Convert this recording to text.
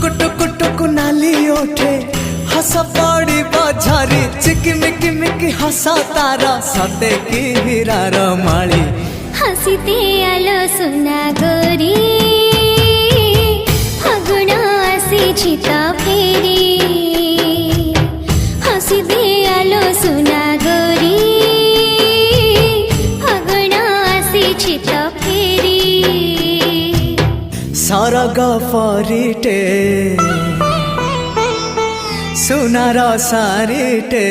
टुक टुक टुक नाली ओठे हस पड़ी बझारी चिकी मिकी मिकी हसा तारा सते की हीरार माली हसीते आलो सुना गोरी फागुण आसी तो फेरी हसीते आलो सुना गोरी फागुण आसी तो फेरी सरग फरीटे सुनार सारीटे